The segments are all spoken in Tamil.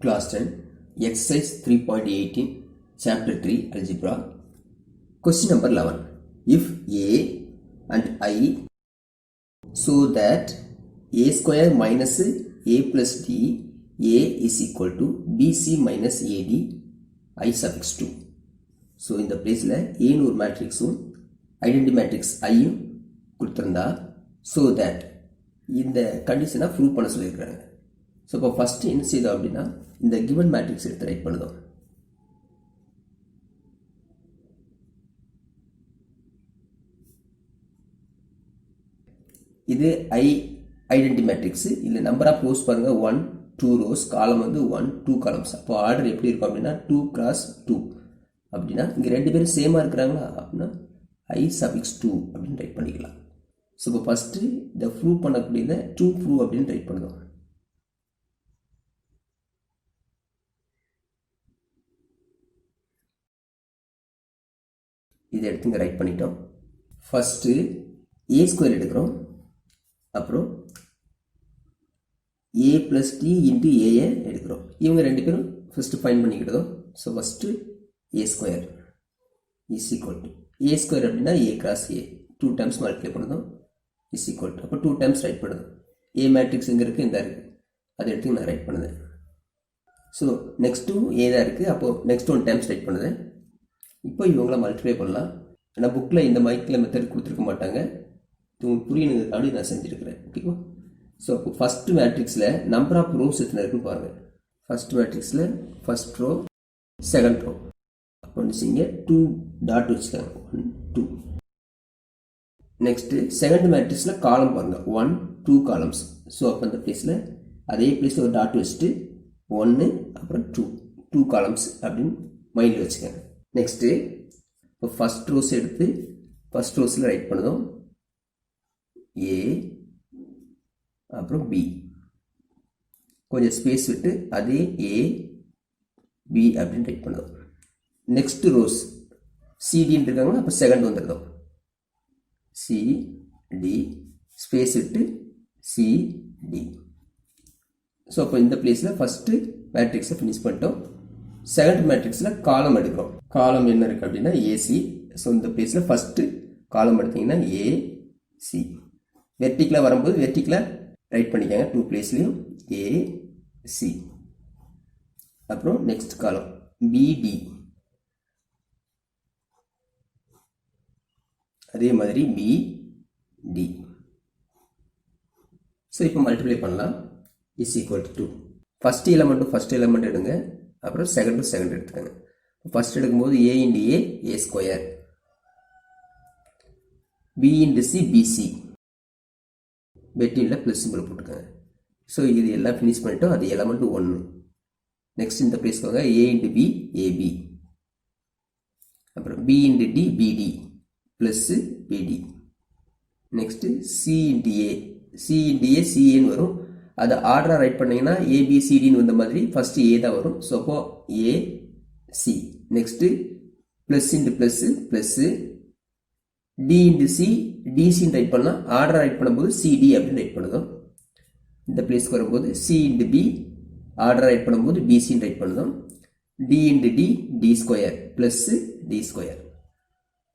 Class 10, Exercise 3.18, Chapter 3, Algebra. Question number 11. If A and I so that A square minus A plus D, A is equal to BC minus AD, I suffix 2. So, இந்த பிளேஸில் ஏன்னு ஒரு மேட்ரிக்ஸும் ஐடென்டி மேட்ரிக்ஸ் ஐயும் கொடுத்துருந்தா so that இந்த கண்டிஷனை ப்ரூவ் பண்ண சொல்லியிருக்கிறாங்க. ஸோ இப்போ ஃபஸ்ட்டு என்ன செய்தோம் அப்படின்னா இந்த கிவன் மேட்ரிக்ஸ் எடுத்து ரைட் பண்ணுதோம். இது ஐடென்டி மேட்ரிக்ஸ். இல்லை நம்பர் ஆஃப் ரோஸ் பாருங்கள், 1 2 ரோஸ், காலம் வந்து 1 2 காலம்ஸ். அப்போ ஆர்டர் எப்படி இருக்கும் அப்படின்னா 2 x 2 அப்படின்னா இங்கே ரெண்டு பேரும் சேமாக இருக்கிறாங்களா அப்படின்னா I suffix 2 அப்படின்னு ரைட் பண்ணிக்கலாம். ஸோ இப்போ ஃபஸ்ட்டு இதை ப்ரூவ் பண்ணக்கூடியதை 2 ப்ரூவ் அப்படின்னு ரைட் பண்ணுதோம். இதை எடுத்து இங்கே ரைட் பண்ணிட்டோம். ஃபஸ்ட்டு ஏ ஸ்கொயர் எடுக்கிறோம், அப்புறம் ஏ ப்ளஸ் டி இன்ட்டு ஏயை எடுக்கிறோம். இவங்க ரெண்டு பேரும் ஃபஸ்ட்டு ஃபைன் பண்ணிக்கிட்டதும். So first A square is equal to A square அப்படின்னா A cross A 2 times multiply பண்ணதும் இஸ் ஈக்குவல் டு அப்போ 2 டைம்ஸ் ரைட் பண்ணுதும். ஏ மேட்ரிக்ஸ் எங்கே இருக்குது, இந்த இருக்குது, அதை எடுத்து நான் ரைட் பண்ணுதேன். ஸோ நெக்ஸ்ட்டும் ஏ தான் இருக்குது, அப்போது நெக்ஸ்ட் 1 டைம்ஸ் ரைட் பண்ணுதேன். இப்போ இவங்கள மல்டிப்ளை பண்ணலாம். ஏன்னா புக்கில் இந்த மைக்கில் மெத்தட் கொடுத்துருக்க மாட்டாங்க, உங்களுக்கு புரியணுங்கிறதுக்காண்டி நான் செஞ்சுருக்கிறேன். ஓகேவா? ஸோ அப்போ ஃபஸ்ட்டு மேட்ரிக்ஸில் நம்பர் ஆஃப் ரோஸ் எத்தனை இருக்குன்னு பாருங்கள். ஃபஸ்ட் மேட்ரிக்ஸில் ஃபஸ்ட் ரோ செகண்ட் ரோ அப்போ வந்துச்சிங்க 2 டாட் வச்சுக்காங்க 1 2. நெக்ஸ்ட்டு செகண்ட் மேட்ரிக்ஸில் காலம் பாருங்கள் 1 2 காலம்ஸ். ஸோ அப்போ அந்த பிளேஸில் அதே பிளேஸில் ஒரு டாட் வச்சுட்டு 1 அப்புறம் 2 காலம்ஸ் அப்படின்னு மைண்டில் வச்சுக்கோங்க. நெக்ஸ்ட்டு இப்போ ஃபஸ்ட் ரோஸ் எடுத்து ஃபஸ்ட் ரோஸில் ரைட் பண்ணதும் ஏ அப்புறம் பி, கொஞ்சம் ஸ்பேஸ் விட்டு அதே ஏ பி அப்படின்னு ரைட் பண்ணதும். நெக்ஸ்ட்டு ரோஸ் சிடின்னு இருக்காங்க, அப்போ செகண்ட் வந்துடுதோம் சிடி ஸ்பேஸ் விட்டு சிடி. ஸோ அப்போ இந்த பிளேஸில் ஃபஸ்ட்டு மேட்ரிக்ஸை ஃபினிஷ் பண்ணிட்டோம். செகண்ட் மேட்ரிக்ஸில் காலம் எடுக்கிறோம். காலம் என்ன இருக்குது அப்படின்னா ஏசி. ஸோ இந்த பிளேஸில் ஃபஸ்ட்டு காலம் எடுத்திங்கன்னா ஏசி. வெர்டிக்கலாக வரும்போது வெர்டிக்கலாக ரைட் பண்ணிக்காங்க 2 பிளேஸ்லையும் ஏசி. அப்புறம் நெக்ஸ்ட் காலம் பிடி, அதே மாதிரி பிடி. ஸோ இப்போ மல்டிப்ளை பண்ணலாம். Is equal to 2. First element எடுங்க, அப்புறம் செகண்ட் எடுத்துக்கோங்க. ஃபஸ்ட் எடுக்கும்போது A into A square, B into C BC, வெட்டியில் ப்ளஸ் சிம்பிள் போட்டுக்கோங்க. ஸோ இது எல்லாம் ஃபினிஷ் பண்ணிட்டோம். அது எலமெண்ட் 1. நெக்ஸ்ட் இந்த பிளேஸ் போங்க ஏ இன்டு பி ஏபி, அப்புறம் பி இன்டு டி பிடி ப்ளஸ்ஸு பிடி. நெக்ஸ்ட்டு சி இன்டு ஏ சிஏன்னு வரும். அதை ஆர்டராக ரைட் பண்ணிங்கன்னா ஏபிசிடின்னு வந்த மாதிரி ஃபஸ்ட்டு ஏ தான் வரும். ஸோ அப்போ AC. Next plus into plus D into C டிசின்னு ரைட் பண்ணலாம். ஆர்டராக ரைட் பண்ணும்போது சிடி அப்படின்னு ரைட் பண்ணுதோம். இந்த பிளேஸ்க்கு வரும்போது சி இன்டு பி ஆர்டராக ரைட் பண்ணும்போது பிசின்னு ரைட் பண்ணுதோம். D into D square plus D square.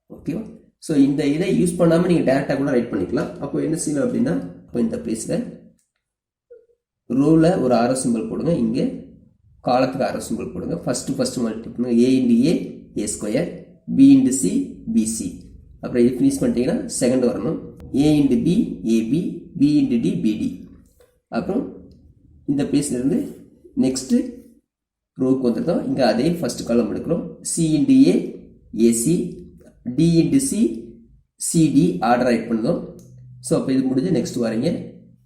ஓகேவா? ஸோ இந்த இதை யூஸ் பண்ணாமல் நீங்கள் டேரெக்டாக கூட ரைட் பண்ணிக்கலாம். அப்போ என்ன செய்யணும் அப்படின்னா இப்போ இந்த பிளேஸில் ரோவில் ஒரு ஆரோ சிம்பிள் போடுங்க, இங்கே காலத்துக்கு ஆரோ சிம்பிள் போடுங்க. ஃபஸ்ட்டு மல்டிப்ளை பண்ணுங்க. A into A square, B into C BC. அப்புறம் இது ஃபினிஷ் பண்ணிட்டீங்கன்னா செகண்ட் வரணும். A into B AB, B into D BD. அப்புறம் இந்த பிளேஸ்லேருந்து நெக்ஸ்ட்டு ரோவுக்கு வந்துருந்தோம். இங்கே அதே ஃபஸ்ட்டு காலம் எடுக்கிறோம். C into AC, D into CD order write பண்ணுதோம். ஸோ அப்போ இது முடிஞ்சு நெக்ஸ்ட் வரீங்க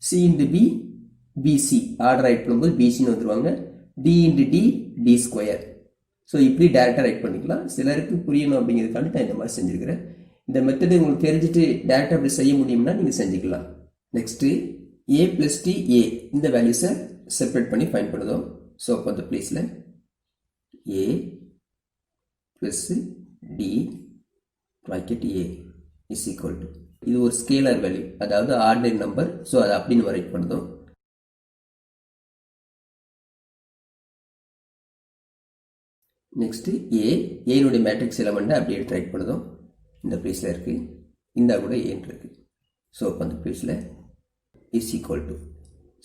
C into BC order write பண்ணும்போது பிசின்னு வந்துடுவாங்க. D into D square. So இப்படி டேரெக்டாக ரைட் பண்ணிக்கலாம். சிலருக்கு புரியணும் அப்படிங்கிறதுக்காண்டி நான் இந்த மாதிரி செஞ்சுருக்கிறேன். இந்த மெத்தடு உங்களுக்கு தெரிஞ்சுட்டு டேரெக்டாக அப்படி செய்ய முடியும்னா நீங்கள் செஞ்சுக்கலாம். நெக்ஸ்ட்டு ஏ ப்ளஸ் டி ஏ இந்த வேல்யூஸை செப்பரேட் பண்ணி ஃபைண்ட் பண்ணுதோம். ஸோ அப்போ அந்த பிளேஸில் A plus D bracket a is equal to இது ஒரு ஸ்கேலர் வேல்யூ, அதாவது ஆர்டினரி நம்பர். ஸோ அதை அப்படின்னு ரைட் பண்ணுதோம். நெக்ஸ்ட்டு ஏனுடைய மேட்ரிக்ஸ் எலமெண்ட்டை அப்படியே எடுத்து ரைட் பண்ணுதோம். இந்த பிளேஸில் இருக்குது, இந்த கூட ஏன்னு இருக்குது. ஸோ அப்போ அந்த பிளேஸில் இஸ் ஈக்குவல் டு,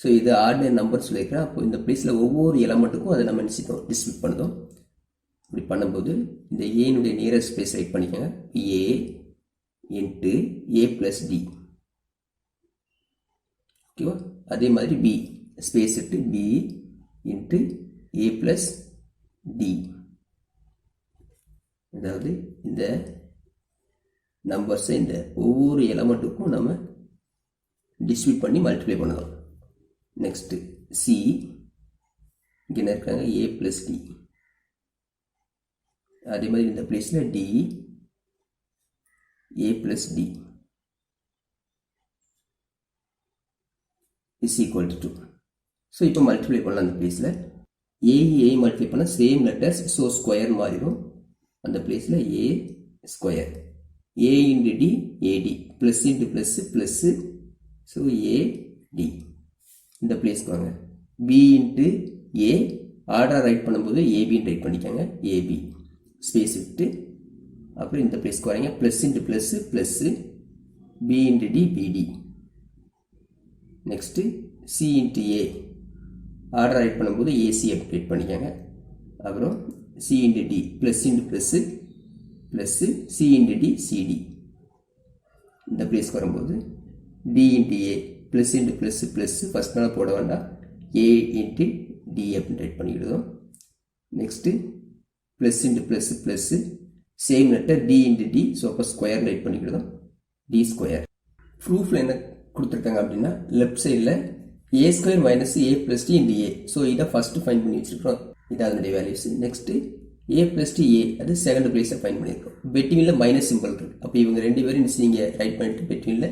ஸோ இது ஆர்டினரி நம்பர் சொல்லியிருக்கிறேன். அப்போ இந்த பிளேஸில் ஒவ்வொரு எலமெண்ட்டுக்கும் அதை நம்ம நினச்சிட்டோம் டிஸ்ட்ரிபியூட் பண்ணுதோம். இப்படி பண்ணும்போது இந்த ஏனுடைய நியரஸ்ட் பிளேஸ் ரைட் பண்ணிக்கோங்க, A into a plus D. ஓகேவா? அதே மாதிரி பி ஸ்பேஸ் இட்டு B into a plus D. அதாவது இந்த நம்பர்ஸை இந்த ஒவ்வொரு எலமெண்ட்டுக்கும் நம்ம டிஸ்ட்ரிபியூட் பண்ணி மல்டிப்ளை பண்ணலாம். நெக்ஸ்ட்டு சி இங்கே என்ன இருக்காங்க, ஏ ப்ளஸ் டி. அதே மாதிரி இந்த பிளேஸில் D A plus D is equal to 2. So இப்போ மல்டிப்ளை பண்ணலாம். அந்த பிளேஸில் ஏ மல்டிப்ளை பண்ணால் சேம் லெட்டர்ஸ், ஸோ ஸ்கொயர் மாறிடும். அந்த பிளேஸில் A square, A into D AD, plus into plus plus, so AD. இந்த பிளேஸ்க்கு வாங்க, B into A order write பண்ணும்போது ஏபின்னு ரைட் பண்ணிக்கோங்க, ஏபி ஸ்பேஸ் விட்டு. அப்புறம் இந்த பிளேஸ்க்கு வரீங்க, plus into plus plus, B into D BD. Next C into A order write பண்ணும்போது ஏசி அப்டேட் பண்ணிக்கோங்க. அப்புறம் c into d plus into plus plus, c into d c d. இந்த பிளேஸ்க்கு வரும்போது d into a plus into plus plus, first நாள் போட வேண்டாம், ஏ இன்ட்டு டி அப்படின்னு ரைட் பண்ணிக்கிடுவோம். Next plus into plus plus, same letter d into d, so அப்போ ஸ்கொயர் ரைட் பண்ணிக்கிடுவோம், டி ஸ்கொயர். ப்ரூஃபில் என்ன கொடுத்துருக்காங்க அப்படின்னா லெஃப்ட் சைடில் a square minus a plus D into A. So இதை ஃபஸ்ட்டு ஃபைண்ட் பண்ணி வச்சுருக்கோம், இது அதனுடைய வேல்யூஸ். நெக்ஸ்ட்டு ஏ ப்ளஸ் டி ஏ, அது செகண்ட் பிளேஸை ஃபைண்ட் பண்ணியிருக்கோம். பெட்டிங்கில் மைனஸ் சிம்பிள் இருக்குது. அப்போ இவங்க ரெண்டு பேரும் நீங்கள் ரைட் பண்ணிட்டு பெட்டிங்கில்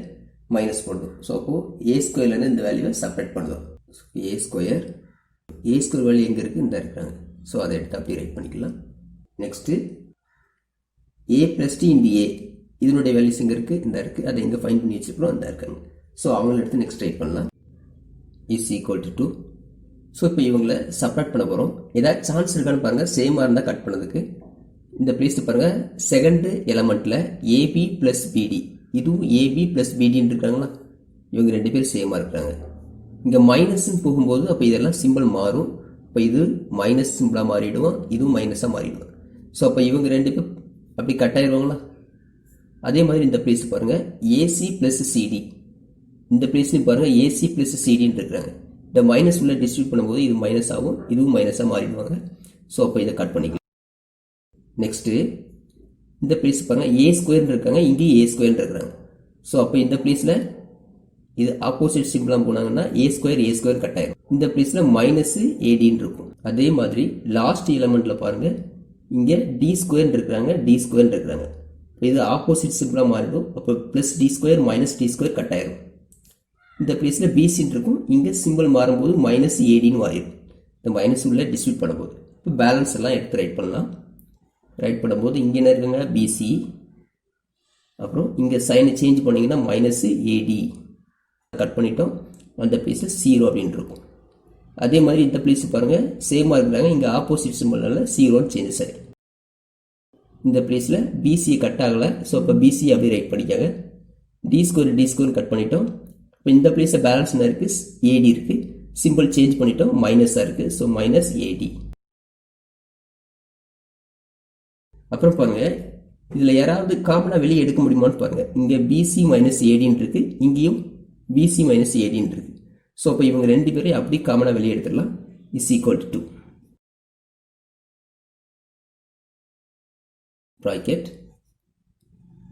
மைனஸ் போடுவோம். ஸோ அப்போது ஏ ஸ்கொயர்லேருந்து இந்த வேல்யூவை செப்பரேட் பண்ணுவோம். ஏ ஸ்கொயர் வேல்யூ எங்கே இருக்குது, இந்த இருக்காங்க. ஸோ அதை எடுத்து அப்படியே ரைட் பண்ணிக்கலாம். நெக்ஸ்ட்டு ஏ ப்ளஸ் டி இன்டு ஏ, இதனுடைய வேல்யூஸ் எங்கே இருக்குது, இந்த இருக்குது. அதை எங்கே ஃபைண்ட் பண்ணி வச்சுருக்கிறோம், அந்த இருக்காங்க. ஸோ அவங்கள எடுத்து நெக்ஸ்ட் ரைட் பண்ணலாம், இஸ் ஈக்குவல் டு 2. ஸோ இப்போ இவங்களை செப்பரேட் பண்ண போகிறோம். ஏதாவது சான்ஸ் இருக்கான்னு பாருங்கள், சேமாக இருந்தால் கட் பண்ணதுக்கு. இந்த பிளேஸில் பாருங்கள், செகண்டு எலமெண்ட்டில் ஏபி ப்ளஸ் பிடி, இதுவும் ஏபி ப்ளஸ் பிடின்னு இருக்காங்களா, இவங்க ரெண்டு பேரும் சேமாக இருக்கிறாங்க. இங்கே மைனஸ்ன்னு போகும்போது அப்போ இதெல்லாம் சிம்பிள் மாறும். இப்போ இது மைனஸ் சிம்பிளாக மாறிடுவோம், இதுவும் மைனஸாக மாறிடுவோம். ஸோ அப்போ இவங்க ரெண்டு பேர் அப்படி கட் ஆயிடுவாங்களா. அதே மாதிரி இந்த பிளேஸ் பாருங்கள், ஏசி ப்ளஸ் சிடி, இந்த பிளேஸ்லையும் பாருங்கள் ஏசி ப்ளஸ் சிடின்னு இருக்கிறாங்க. இந்த மைனஸ் உள்ள டிஸ்ட்ரிபியூட் பண்ணும்போது இது மைனஸ் ஆகும், இதுவும் மைனஸாக மாறிடுவாங்க. ஸோ அப்போ இதை கட் பண்ணிக்கலாம். நெக்ஸ்ட்டு இந்த பிளேஸ் பாருங்கள், ஏ ஸ்கொயர்னு இருக்காங்க, இங்கேயும் ஏ ஸ்கொயர்னு இருக்கிறாங்க. ஸோ அப்போ இந்த பிளேஸில் இது ஆப்போசிட் சிம்பிளாக போனாங்கன்னா ஏ ஸ்கொயர் கட் ஆயிடும். இந்த பிளேஸில் மைனஸ் ஏடின்னு இருக்கும். அதே மாதிரி லாஸ்ட் எலமெண்ட்டில் பாருங்கள், இங்கே டி ஸ்கொயர்னு இருக்கிறாங்க, டி ஸ்கொயர்னு இருக்கிறாங்க. இது ஆப்போசிட் சிம்பிளாக மாறிடும். அப்போ plus D square minus D square cut ஆயிடும். இந்த பிளேஸில் பிசின்னு இருக்கும், இங்கே சிம்பிள் மாறும்போது மைனஸ் ஏடின்னு மாறிடும். இந்த மைனஸ் உள்ள டிஸ்ட்ரிபியூட் பண்ணும்போது இப்போ பேலன்ஸ் எல்லாம் எடுத்து ரைட் பண்ணலாம். ரைட் பண்ணும்போது இங்கே என்ன இருக்குங்க, பிசி. அப்புறம் இங்கே சைனை சேஞ்ச் பண்ணிங்கன்னா மைனஸ் ஏடி கட் பண்ணிட்டோம். அந்த பிளேஸில் 0 அப்படின்னு இருக்கும். அதே மாதிரி இந்த பிளேஸ் பாருங்கள், சேமாக இருக்கிறாங்க, இங்கே ஆப்போசிட் சிம்பிள்னால 0ன்னு சேஞ்சஸ் ஆகிடும். இந்த பிளேஸில் பிசியை கட் ஆகலை. ஸோ இப்போ பிசி அப்படி ரைட் பண்ணிக்காங்க. டி ஸ்கொயர் கட் பண்ணிட்டோம். இப்போ இந்த பிளேஸில் பேலன்ஸ் என்ன இருக்குது, ஏடி இருக்குது. சிம்பிள் சேஞ்ச் பண்ணிட்டோம், மைனஸாக இருக்குது. ஸோ மைனஸ் ஏடி. அப்புறம் பாருங்கள், இதில் யாராவது காமனாக வெளியே எடுக்க முடியுமான்னு பாருங்கள். இங்கே பிசி மைனஸ் ஏடின்னு இருக்குது, இங்கேயும் பிசி மைனஸ் ஏடின்னு இருக்குது. ஸோ அப்போ இவங்க ரெண்டு பேரையும் அப்படி காமனாக வெளியே எடுத்துடலாம், இஸ் ஈக்குவல் டு 2 ப்ராக்கெட்.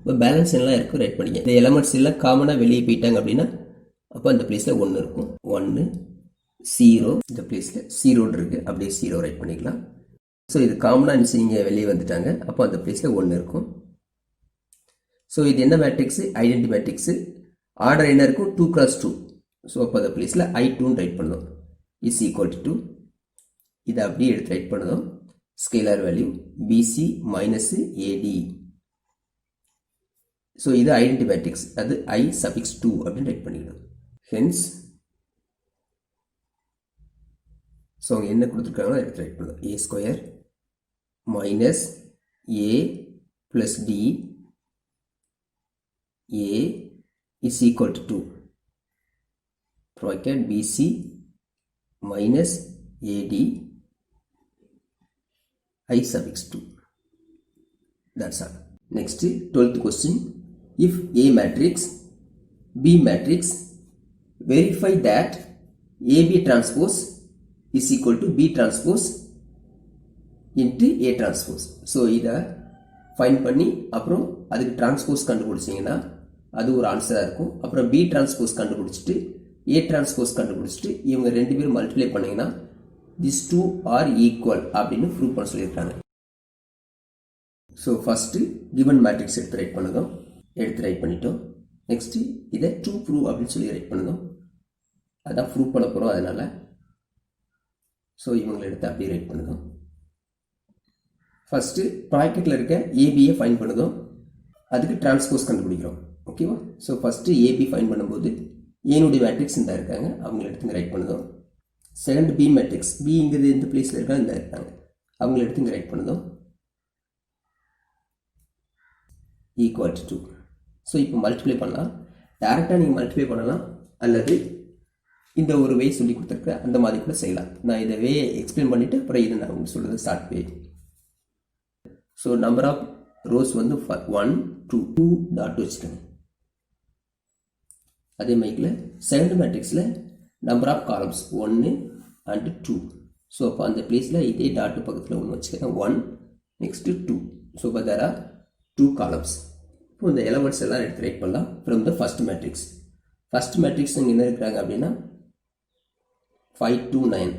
இப்போ பேலன்ஸ் எல்லாம் இருக்கும், ரைட் பண்ணிக்க. இந்த எலமெண்ட்ஸ் எல்லாம் காமனாக வெளியே போயிட்டாங்க அப்படின்னா அப்போ அந்த பிளேஸில் 1 இருக்கும், 1 0. இந்த பிளேஸில் 0 இருக்குது, அப்படியே 0 ரைட் பண்ணிக்கலாம். ஸோ இது காமனாக நீங்கள் வெளியே வந்துட்டாங்க, அப்போ அந்த பிளேஸில் 1 இருக்கும். ஸோ இது என்ன மேட்ரிக்ஸு, ஐடென்டி மேட்ரிக்ஸு. ஆர்டர் என்ன இருக்கும், 2x2. ஸோ அப்போ அந்த பிளேஸில் I2ன்னு ரைட் பண்ணோம், இஸ் ஈக்குவல் டு 2. இதை அப்படியே எடுத்து ரைட் பண்ணதும் ஸ்கேலார் வேல்யூ பிசி மைனஸ் ஏடி. ஸோ இது ஐடென்டி மேட்ரிக்ஸ், அது I சஃபிக்ஸ் 2 அப்படின்னு ரைட் பண்ணிக்கணும். ஹென்ஸ் ஸோ அவங்க என்ன கொடுத்துருக்காங்களோ எடுத்து ரைட் பண்ணலாம், ஏ square minus A plus D A is equal to 2. Bracket BC minus AD I suffix 2. That's all. Next, 12th question. If A matrix, B matrix, verify that AB transpose is equal to B transpose into A transpose. So, இதை ஃபைண்ட் பண்ணி அப்புறம் அதுக்கு டிரான்ஸ்போஸ் கண்டுபிடிச்சிங்கன்னா அது ஒரு ஆன்சராக இருக்கும். அப்புறம் B டிரான்ஸ்போஸ் கண்டுபிடிச்சிட்டு A டிரான்ஸ்போஸ் கண்டுபிடிச்சிட்டு இவங்க ரெண்டு பேரும் மல்டிப்ளை பண்ணிங்கன்னா these two are equal அப்படின்னு ப்ரூவ் பண்ண சொல்லியிருக்காங்க. ஸோ ஃபஸ்ட்டு கிவன் மேட்ரிக்ஸ் எடுத்து ரைட் பண்ணுதோம். எடுத்து ரைட் பண்ணிட்டோம். நெக்ஸ்ட்டு இதை ட்ரூ ப்ரூவ் அப்படின்னு சொல்லி ரைட் பண்ணுதோம். அதான் ப்ரூவ் பண்ண போகிறோம். அதனால் ஸோ இவங்களை எடுத்து அப்படியே ரைட் பண்ணுதோம். ஃபஸ்ட்டு ப்ராக்கெட்டில் இருக்க ஏபியை ஃபைன் பண்ணுதோம். அதுக்கு டிரான்ஸ்போஸ் கண்டுபிடிக்கிறோம். ஓகேவா? ஸோ ஃபஸ்ட்டு ஏபி ஃபைன் பண்ணும்போது ஏனுடைய மேட்ரிக்ஸ் இந்த இருக்காங்க, அவங்களை எடுத்து ரைட் பண்ணுதோம். செகண்ட் பி மேட்ரிக்ஸ், பிங்கிறது எந்த பிளேஸில் இருக்காங்க, இந்த இருக்காங்க, அவங்களை எடுத்து இங்கே ரைட் பண்ணுதோம். Equal to 2. ஸோ இப்போ மல்டிப்ளை பண்ணலாம். டேரெக்டாக நீங்கள் மல்டிப்ளை பண்ணலாம், அல்லது இந்த ஒரு வே சொல்லி கொடுத்துருக்க அந்த மாதிரி கூட செய்யலாம். நான் இதை வே எக்ஸ்பிளைன் பண்ணிவிட்டு அப்புறம் இது நான் உங்களுக்கு சொல்கிறது start way. So number of rows வந்து 1 2 டாட் வச்சுக்கோங்க. அதே மாதிரில செகண்ட் மேட்ரிக்ஸில் number of columns 1 and 2. So அப்போ அந்த பிளேஸில் இதே டாட்டு பக்கத்தில் ஒன்று வச்சுக்கோங்க. 1 நெக்ஸ்ட்டு 2. ஸோ இப்போ தேர் ஆர் 2 காலம்ஸ். இப்போ இந்த எலமெண்ட்ஸ் எல்லாம் எடுத்து ரைட் பண்ணலாம் from the first matrix. First matrix இங்கே என்ன இருக்கிறாங்க அப்படின்னா 5 2 9.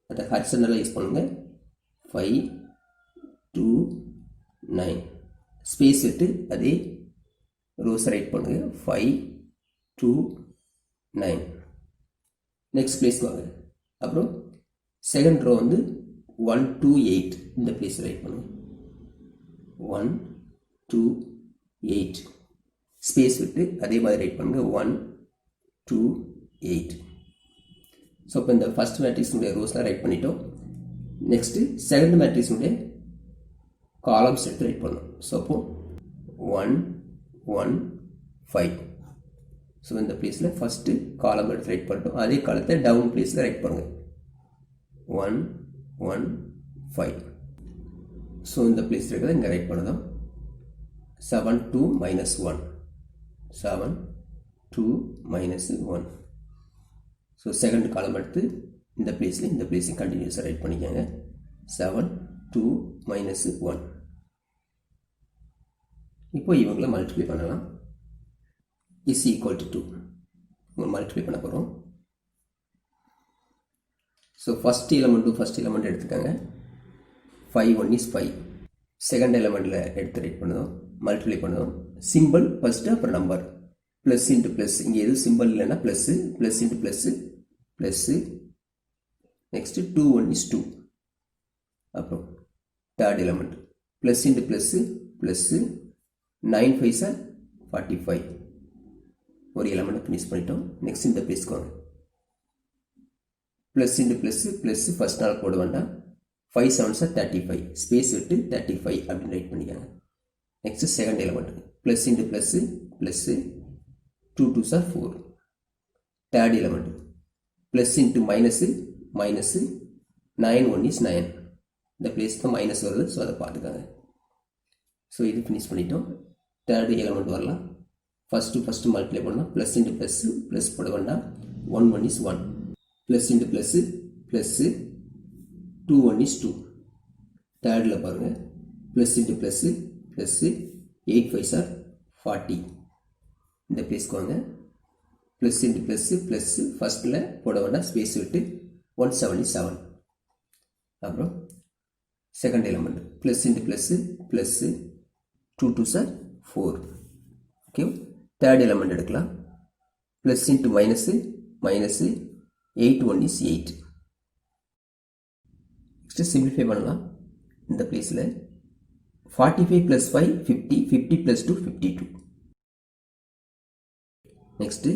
அதை ஹரிசனலாக யூஸ் பண்ணுங்கள். 5 2 9 ஸ்பேஸ் விட்டு அதே ரோஸ் ரைட் பண்ணுங்கள். 5 2 9 நெக்ஸ்ட் பிளேஸ் வாங்க. அப்புறம் செகண்ட் ரோ வந்து 1 2 8 இந்த பிளேஸ் ரைட் பண்ணுங்கள். 1 2 8 ஸ்பேஸ் விட்டு அதே மாதிரி ரைட் பண்ணுங்க. 1 2 8. ஸோ இப்போ இந்த ஃபர்ஸ்ட் மேட்ரிக்ஸுடைய ரோஸ்லாம் ரைட் பண்ணிட்டோம். நெக்ஸ்ட்டு செகண்ட் மேட்ரிக்ஸுடைய காலம்ஸ் எடுத்து ரைட் பண்ணணும். ஸோ அப்போ 1 1 5. ஸோ இந்த பிளேஸில் ஃபஸ்ட்டு காலம் எடுத்து ரைட் பண்ணிட்டோம். அதே காலத்தை டவுன் பிளேஸில் ரைட் பண்ணுங்கள். 1 1 5. ஸோ இந்த பிளேஸில் இருக்கிறத இங்கே ரைட் பண்ணதும் 7 2 minus 1. 7 2 minus 1. So second column எடுத்து இந்த பிளேஸில் கண்டினியூஸாக ரைட் பண்ணிக்கோங்க. 7 2 minus 1. இப்போ இவங்களை மல்டிப்ளை பண்ணலாம். Is equal to 2. இவங்க மல்டிப்ளை பண்ண போகிறோம். ஸோ ஃபஸ்ட் எலமெண்ட் எடுத்துக்கோங்க. 5 1 is 5. செகண்ட் எலமெண்ட்டில் எடுத்து ரைட் பண்ணுதோம். மல்டிப்ளை பண்ணுவோம். சிம்பிள் ஃபஸ்ட்டு, அப்புறம் நம்பர். Plus into plus. இங்கே எதுவும் சிம்பிள் இல்லைன்னா plus, plus into plus plus. Next 2 1 is 2. அப்புறம் third element plus into plus plus. 9 5 are 45. ஒரு எலமெண்ட்டை ஃபினிஷ் பண்ணிட்டோம். நெக்ஸ்ட் இந்த ப்ளேஸ்க்கு வாங்க. Plus into plus plus first நாள் போட வேண்டாம். 5 7s are 35. ஸ்பேஸ் விட்டு 35 அப்படின்னு ரைட் பண்ணிக்காங்க. Next second element plus into plus plus. 2 2s are 4. Third element plus into minus minus. 9 1 is 9. இந்த பிளேஸ்க்கு மைனஸ் வருது, ஸோ அதை பார்த்துக்காங்க. ஸோ இது ஃபினிஷ் பண்ணிட்டோம். தேர்டு எலமெண்ட் வரலாம். ஃபஸ்ட்டு மல்டிப்ளை பண்ணால் ப்ளஸ் இன்ட்டு ப்ளஸ்ஸு ப்ளஸ் போட வேண்டாம். 1 1 is 1. Plus into plus plus. 2 1 is 2. தேர்டில் பாருங்கள் plus into plus plus. 8 5s are 40. இந்த பிளேஸ்க்கு வாங்க. Plus into plus plus. ஃபஸ்ட்டில் போட வேண்டாம், ஸ்பேஸ் விட்டு 177. அப்புறம் second element plus into plus plus. 2 2s are 4. Okay. Third element எடுக்கலாம். Plus into minus minus. 8 1 is 8. Next simplify பண்ணலாம். இந்த பிளேஸில் 45 plus 5 50. 50 plus 2 52. Next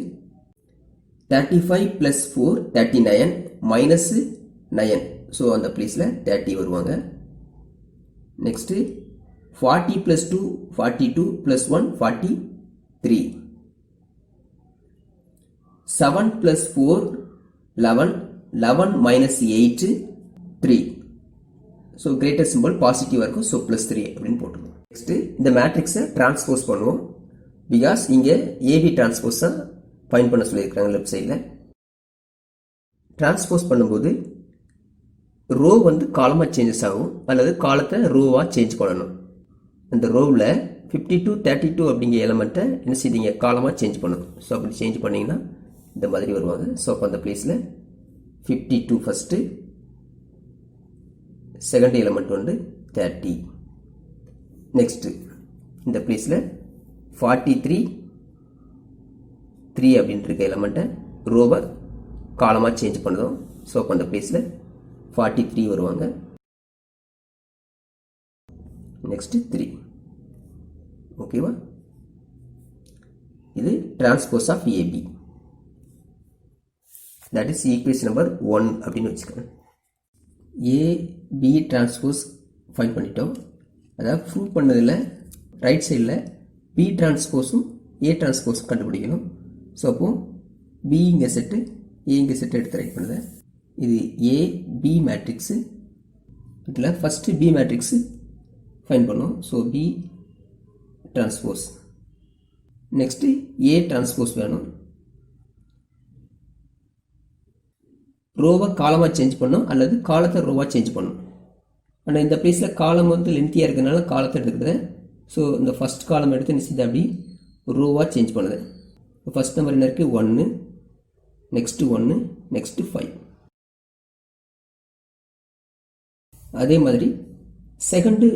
35 plus 4 39 minus 9. So அந்த பிளேஸில் 30 வருவாங்க. நெக்ஸ்ட்டு 40 + 2 42 + 1 43. 7 + 4 11 11 - 8 3. ஸோ கிரேட்டர் சிம்பிள் பாசிட்டிவாக இருக்கும். ஸோ +3 அப்படின்னு போட்டுருவோம். நெக்ஸ்ட்டு இந்த மேட்ரிக்ஸை டிரான்ஸ்போஸ் பண்ணுவோம். பிகாஸ் இங்கே ஏபி டிரான்ஸ்போஸ் தான் ஃபைண்ட் பண்ண சொல்லியிருக்காங்க லெஃப்ட் சைடில். டிரான்ஸ்போஸ் பண்ணும்போது ரோ வந்து காலமாக சேஞ்சஸ் ஆகும், அல்லது காலத்தை ரோவாக சேஞ்ச் பண்ணணும். அந்த ரோவில் 52 32 அப்படிங்கிற எலமெண்ட்டை என்ன செய்வீங்க, காலமாக சேஞ்ச் பண்ணணும். ஸோ அப்படி சேஞ்ச் பண்ணிங்கன்னா இந்த மாதிரி வருவாங்க. ஸோ அப்போ அந்த பிளேஸில் 52 ஃபஸ்ட்டு, செகண்ட் எலமெண்ட் வந்து 30. நெக்ஸ்ட்டு இந்த பிளேஸில் 43 3 அப்படின்ட்டு இருக்க எலமெண்ட்டை ரோவை காலமாக சேஞ்ச் பண்ணுறோம். ஸோ அப்போ அந்த பிளேஸில் 43 வருவாங்க. நெக்ஸ்ட்டு 3. ஓகேவா? இது transpose of AB. That is equation number 1 அப்படின்னு வச்சுக்கோங்க. ஏபி டிரான்ஸ்போஸ் ஃபைண்ட் பண்ணிட்டோம். அதாவது ப்ரூவ் பண்ணதில் ரைட் சைடில் பி டிரான்ஸ்போஸும் ஏ டிரான்ஸ்போஸும் கண்டுபிடிக்கணும். ஸோ அப்போது பி இங்கே செட்டு, ஏ இங்கே செட்டு எடுத்து ரைட் பண்ணுறேன். இது ஏ பி மேட்ரிக்ஸு. இதில் ஃபஸ்ட்டு பி மேட்ரிக்ஸு ஃபைண்ட் பண்ணும். So B transpose. Next A transpose வேணும். ரோவை காலமாக சேஞ்ச் பண்ணும், அல்லது காலத்தை ரோவாக சேஞ்ச் பண்ணும். ஆனால் இந்த பிளேஸில் காலம் வந்து லென்த்தியாக இருக்கிறதுனால காலத்தை எடுத்துக்கிறேன். ஸோ இந்த ஃபஸ்ட் காலம் எடுத்து நிச்சயத்தை அப்படி ரோவாக சேஞ்ச் பண்ணுறேன். ஃபஸ்ட் நம்பர் என்ன இருக்குது, 1, நெக்ஸ்ட்டு 1, நெக்ஸ்ட்டு 5. அதே மாதிரி செகண்டு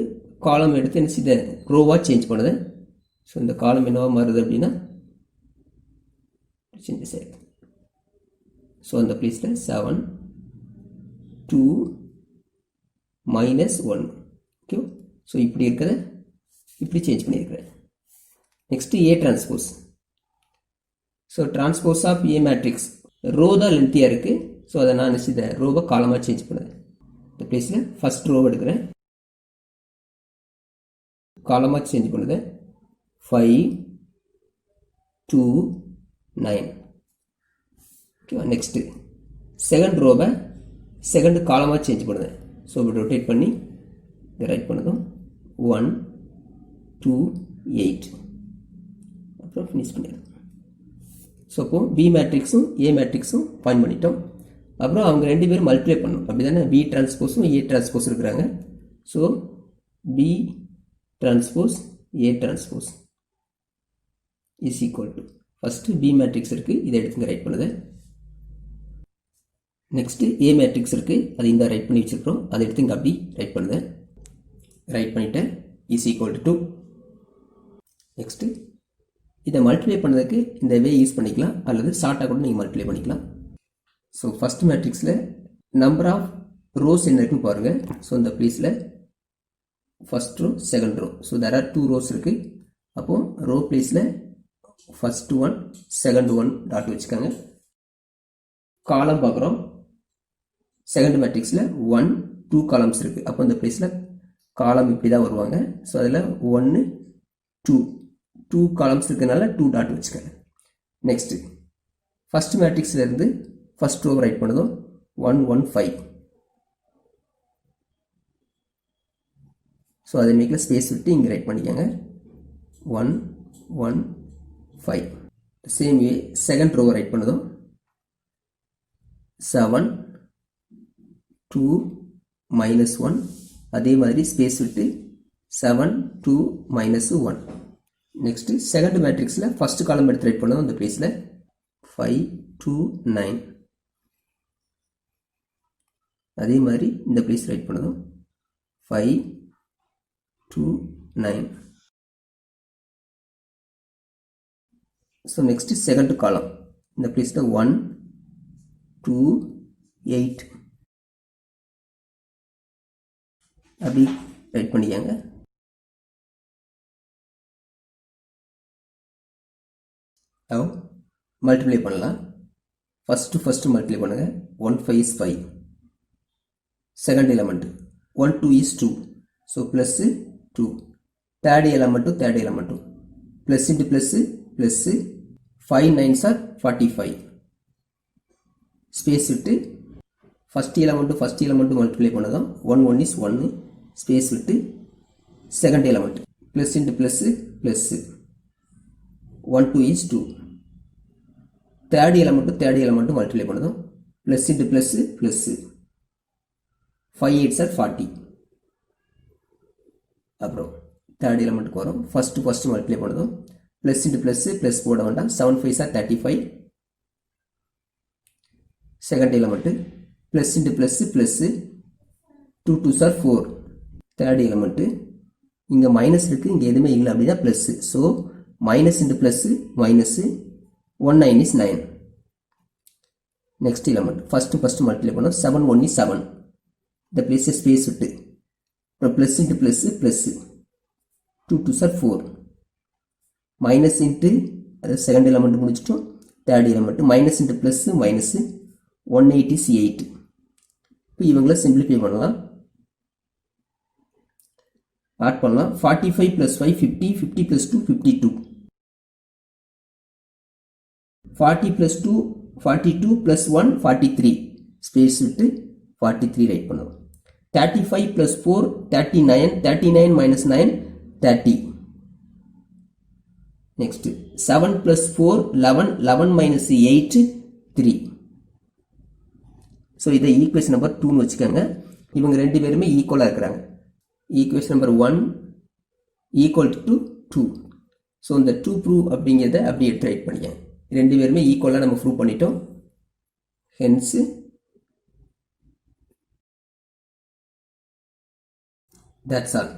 காலம் எடுத்து என்ன செய்த ரோவாக சேஞ்ச் பண்ணுறேன். ஸோ இந்த காலம் என்னவா மாறுது அப்படின்னா சேஞ்சஸ் ஆகிருக்கு. ஸோ அந்த பிளேஸில் 7 2 -1. ஓகே. ஸோ இப்படி இருக்கிறத இப்படி சேஞ்ச் பண்ணியிருக்கிறேன். Next A transpose. So transpose of A matrix row தான் லென்த்தியாக இருக்குது. ஸோ அதை நான் நிச்சயத ரோவை காலமாக சேஞ்ச் பண்ணுறேன். இந்த பிளேஸில் ஃபஸ்ட் ரோவை எடுக்கிறேன், காலமாக சேஞ்ச் பண்ணுறேன். 5 2 9. ஓகேவா? நெக்ஸ்ட்டு செகண்ட் ரோவை செகண்ட் காலமாக சேஞ்ச் பண்ணுறேன். ஸோ இப்படி ரொட்டேட் பண்ணி இதை ரைட் பண்ணதும் 1 2 8. அப்புறம் ஃபினிஷ் பண்ணிடுறேன். ஸோ அப்போது பி மேட்ரிக்ஸும் ஏ மேட்ரிக்ஸும் ஃபைண்ட் பண்ணிட்டோம். அப்புறம் அவங்க ரெண்டு பேரும் மல்டிப்ளை பண்ணணும். அப்படி தானே பி டிரான்ஸ்போஸும் ஏ டிரான்ஸ்போஸ் இருக்கிறாங்க. So B transpose A transpose is equal to first B matrix இருக்குது, இதை எடுத்துங்க ரைட் பண்ணுது. நெக்ஸ்ட்டு ஏ மேட்ரிக்ஸ் இருக்குது, அது இந்த ரைட் பண்ணி வச்சுருக்கிறோம், அதை எடுத்து இங்கே அப்படி ரைட் பண்ணுது. ரைட் பண்ணிவிட்டேன். Is equal to 2. நெக்ஸ்ட்டு இதை மல்டிப்ளை பண்ணுறதுக்கு இந்த வே யூஸ் பண்ணிக்கலாம், அல்லது ஷார்ட்டாக கூட நீங்கள் மல்டிப்ளை பண்ணிக்கலாம். ஸோ ஃபஸ்ட் மேட்ரிக்ஸில் நம்பர் ஆஃப் ரோஸ் என்ன இருக்குன்னு பாருங்கள். ஸோ இந்த பிளேஸில் first row second row. So there are 2 rows இருக்குது. அப்போது ரோ பிளேஸில் ஃபஸ்ட் 1 செகண்ட் 1 டாட் வச்சுக்காங்க. காலம் பார்க்குறோம். செகண்ட் மேட்ரிக்ஸில் 1 2 காலம்ஸ் இருக்குது. அப்போ இந்த பிளேஸில் காலம் இப்படி தான் வருவாங்க. ஸோ அதில் 1 2 காலம்ஸ் இருக்கிறதுனால 2 டாட் வச்சுக்கோங்க. நெக்ஸ்ட்டு ஃபஸ்ட் மேட்ரிக்ஸ்லேருந்து ஃபஸ்ட் ரோ ரைட் பண்ணதும் 1 1 5. ஸோ அதை மேக்கில் ஸ்பேஸ் விட்டு இங்கே ரைட் பண்ணிக்கோங்க. 1 1 5. சேம் வே செகண்ட் ரோவை ரைட் பண்ணதும் 7 2 -1. அதே மாதிரி ஸ்பேஸ் விட்டு 7 2 -1. நெக்ஸ்ட்டு செகண்ட் மேட்ரிக்ஸில் ஃபஸ்ட் காலம் எடுத்து ரைட் பண்ணதும் இந்த பிளேஸில் 5 2 9. அதே மாதிரி இந்த பிளேஸ் ரைட் பண்ணதும் 5 2 9. ஸோ நெக்ஸ்ட்டு செகண்ட் காலம் இந்த பிளேஸில் 1 2 8 அப்படி ரைட் பண்ணிக்காங்க. மல்டிப்ளை பண்ணலாம். ஃபஸ்ட்டு மல்டிப்ளை பண்ணுங்கள். 1 5 is 5. Second element 1 2 is 2. So plus 2. Third எலமெண்ட்டும் தேர்ட் எலமெண்ட்டும் plus into plus 5 9s are 45. Space விட்டு ஃபஸ்ட் எலமெண்ட்டும் மல்டிப்ளை பண்ணதும் 1 1 is 1. ஸ்பேஸ் விட்டு second element plus into plus 1 2 is 2. Third எலமெண்ட்டும் மல்டிப்ளை பண்ணதும் plus into plus 5 8s are 40. அப்புறம் தேர்ட் எலமெண்ட்டுக்கு வரும் ஃபஸ்ட்டு மல்டிப்ளை பண்ணதும் ப்ளஸ் இன்ட்டு ப்ளஸ் போட வேண்டாம் 7 5s are 35. Second element plus into plus 2 2s are 4. Third element இங்கே மைனஸ் இருக்குது, இங்கே எதுவுமே இல்லை அப்படின்னா plus. So minus into plus minus 1 9 is 9. Next element first multiply பண்ணோம் 7 1 is 7. இந்த பிளேஸை ஸ்பேஸ் விட்டு அப்புறம் plus into plus 2 2s are 4. Minus into அது செகண்ட் எலமெண்ட் முடிச்சிட்டோம். Third element minus into plus minus 1 8 is 8. இப்போ இவங்கள சிம்பிளிஃபை பண்ணலாம், ஆட் பண்ணலாம். 45 + 5 50 50 + 2 52. 40 + 2 42 + 1 43. ஸ்பேஸ் விட்டு 43 ரைட் பண்ணுவோம். 35 + 4 39 39 - 9 30. நெக்ஸ்ட் 7 + 4 11 11 - 8 3. ஸோ இதை ஈக்குவேஷன் நம்பர் 2ன்னு வச்சுக்கோங்க. இவங்க ரெண்டு பேருமே ஈக்குவலாக இருக்கிறாங்க. Equation number 1 equal to 2. So இந்த 2 ப்ரூவ் அப்படிங்கிறத அப்படியே எடுத்து ரைட் பண்ணிக்கங்க. ரெண்டு பேருமே ஈக்குவலாக நம்ம ப்ரூவ் பண்ணிட்டோம். Hence that's all.